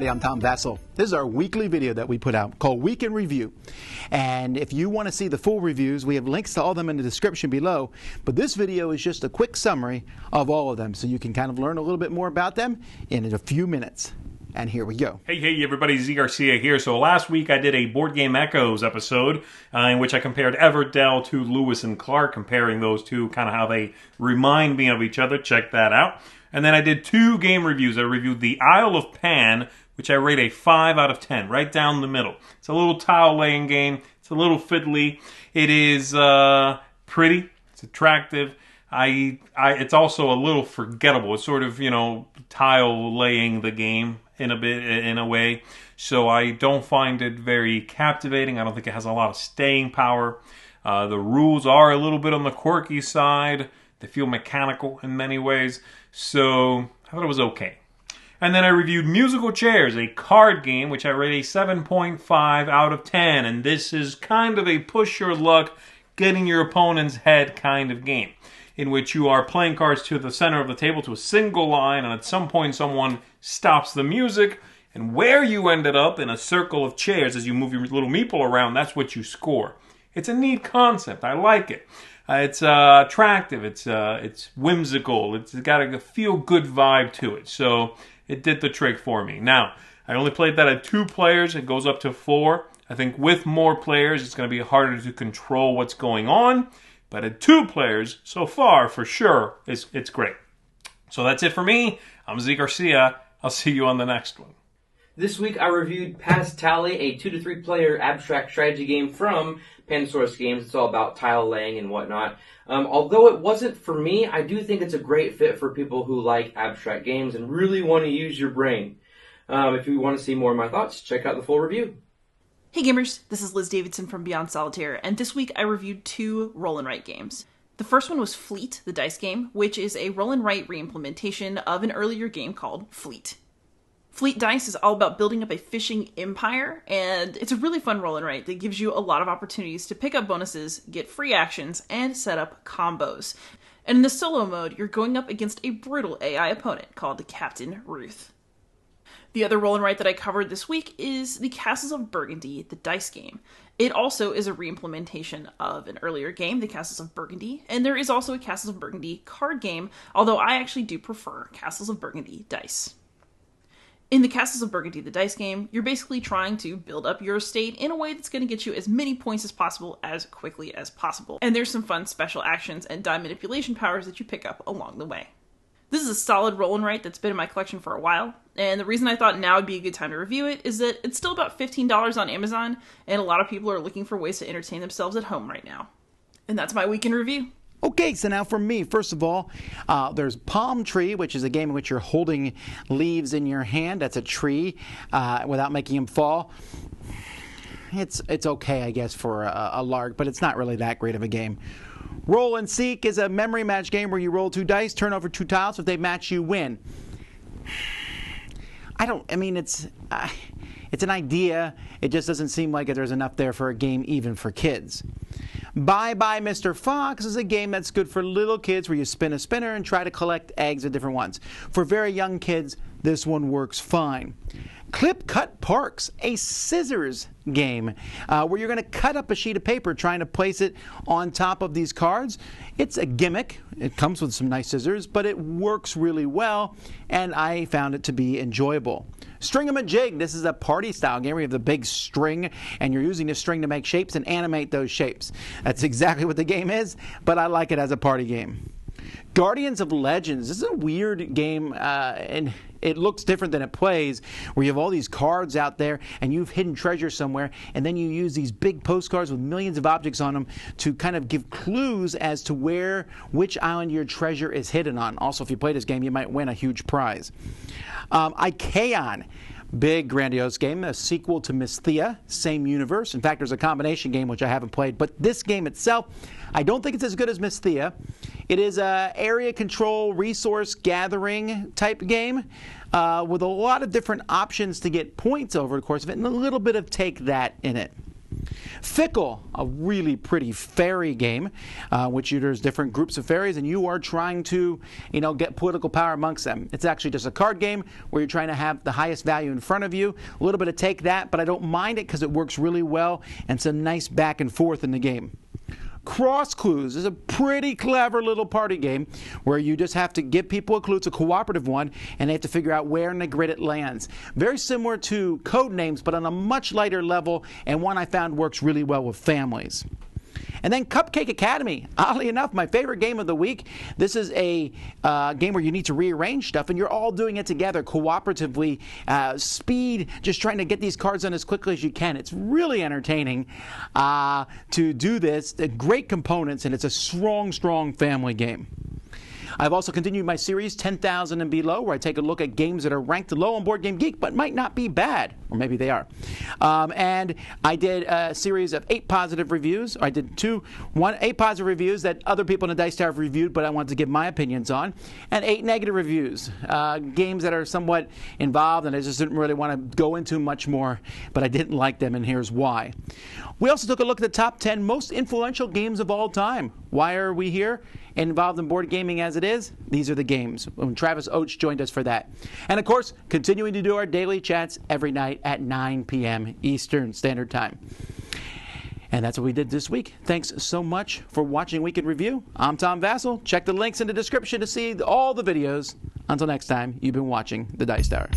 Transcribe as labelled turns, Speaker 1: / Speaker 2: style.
Speaker 1: everybody, I'm Tom Vasel. This is our weekly video that we put out called Week in Review. And if you want to see the full reviews, we have links to all of them in the description below. But this video is just a quick summary of all of them, so you can kind of learn a little bit more about them in a few minutes. And here we go.
Speaker 2: Hey everybody, Zee Garcia here. So last week I did a Board Game Echoes episode in which I compared Everdell to Lewis and Clark, comparing those two, kind of how they remind me of each other. Check that out. And then I did 2 game reviews. I reviewed the Isle of Pan, which I rate a 5 out of 10, right down the middle. It's a little tile laying game. It's a little fiddly. It is pretty. It's attractive. It's also a little forgettable. It's sort of, tile laying the game in a way. So I don't find it very captivating. I don't think it has a lot of staying power. The rules are a little bit on the quirky side. They feel mechanical in many ways. So I thought it was okay. And then I reviewed Musical Chairs, a card game, which I rate a 7.5 out of 10. And this is kind of a push your luck, get in your opponent's head kind of game, in which you are playing cards to the center of the table to a single line, and at some point someone stops the music, and where you ended up in a circle of chairs as you move your little meeple around, that's what you score. It's a neat concept. I like it. It's attractive. It's whimsical. It's got a feel-good vibe to it. So it did the trick for me. Now, I only played that at 2 players. It goes up to 4. I think with more players, it's going to be harder to control what's going on. But at 2 players, so far, for sure, it's great. So that's it for me. I'm Zee Garcia. I'll see you on the next one.
Speaker 3: This week I reviewed Passtally, a 2 to 3 player abstract strategy game from Pansource Games. It's all about tile laying and whatnot. Although it wasn't for me, I do think it's a great fit for people who like abstract games and really want to use your brain. If you want to see more of my thoughts, check out the full review.
Speaker 4: Hey gamers, this is Liz Davidson from Beyond Solitaire, and this week I reviewed 2 roll and write games. The first one was Fleet, the dice game, which is a roll and write reimplementation of an earlier game called Fleet. Fleet Dice is all about building up a fishing empire, and it's a really fun roll and write that gives you a lot of opportunities to pick up bonuses, get free actions, and set up combos. And in the solo mode, you're going up against a brutal AI opponent called Captain Ruth. The other roll and write that I covered this week is the Castles of Burgundy, the dice game. It also is a reimplementation of an earlier game, the Castles of Burgundy, and there is also a Castles of Burgundy card game, although I actually do prefer Castles of Burgundy dice. In the Castles of Burgundy, the dice game, you're basically trying to build up your estate in a way that's going to get you as many points as possible as quickly as possible. And there's some fun special actions and die manipulation powers that you pick up along the way. This is a solid roll and write that's been in my collection for a while, and the reason I thought now would be a good time to review it is that it's still about $15 on Amazon, and a lot of people are looking for ways to entertain themselves at home right now. And that's my week in review.
Speaker 1: Okay, so now for me, first of all, there's Palm Tree, which is a game in which you're holding leaves in your hand. That's a tree without making them fall. It's okay, I guess, for a lark, but it's not really that great of a game. Roll and Seek is a memory match game where you roll 2 dice, turn over 2 tiles. If they match, you win. It's an idea. It just doesn't seem like there's enough there for a game even for kids. Bye Bye Mr. Fox is a game that's good for little kids where you spin a spinner and try to collect eggs of different ones. For very young kids, this one works fine. Clip Cut Parks, a scissors game where you're going to cut up a sheet of paper trying to place it on top of these cards. It's a gimmick. It comes with some nice scissors, but it works really well, and I found it to be enjoyable. Stringamajig, this is a party-style game where you have the big string, and you're using the string to make shapes and animate those shapes. That's exactly what the game is, but I like it as a party game. Guardians of Legends. This is a weird game, and it looks different than it plays, where you have all these cards out there, and you've hidden treasure somewhere, and then you use these big postcards with millions of objects on them to kind of give clues as to which island your treasure is hidden on. Also, if you play this game, you might win a huge prize. Icaion. Big, grandiose game, a sequel to Miss Thea, same universe. In fact, there's a combination game which I haven't played, but this game itself, I don't think it's as good as Miss Thea. It is an area control, resource gathering type game with a lot of different options to get points over the course of it, and a little bit of take that in it. Fickle, a really pretty fairy game, which there's different groups of fairies, and you are trying to, get political power amongst them. It's actually just a card game where you're trying to have the highest value in front of you. A little bit of take that, but I don't mind it because it works really well, and it's a nice back and forth in the game. Cross Clues is a pretty clever little party game where you just have to give people a clue. It's a cooperative one, and they have to figure out where in the grid it lands. Very similar to Codenames, but on a much lighter level, and one I found works really well with families. And then Cupcake Academy, oddly enough, my favorite game of the week. This is a game where you need to rearrange stuff, and you're all doing it together cooperatively. Speed, just trying to get these cards done as quickly as you can. It's really entertaining to do this. Great components, and it's a strong, strong family game. I've also continued my series 10,000 and Below, where I take a look at games that are ranked low on Board Game Geek but might not be bad, or maybe they are. And I did a series of 8 positive reviews. I did 8 positive reviews that other people in the Dice Tower have reviewed, but I wanted to give my opinions on, and 8 negative reviews, games that are somewhat involved, and I just didn't really want to go into much more, but I didn't like them, and here's why. We also took a look at the top 10 most influential games of all time. Why are we here? Involved in board gaming as it is, these are the games. When Travis Oates joined us for that. And of course, continuing to do our daily chats every night at 9 p.m. Eastern Standard Time. And that's what we did this week. Thanks so much for watching Week in Review. I'm Tom Vasel. Check the links in the description to see all the videos. Until next time, you've been watching The Dice Tower.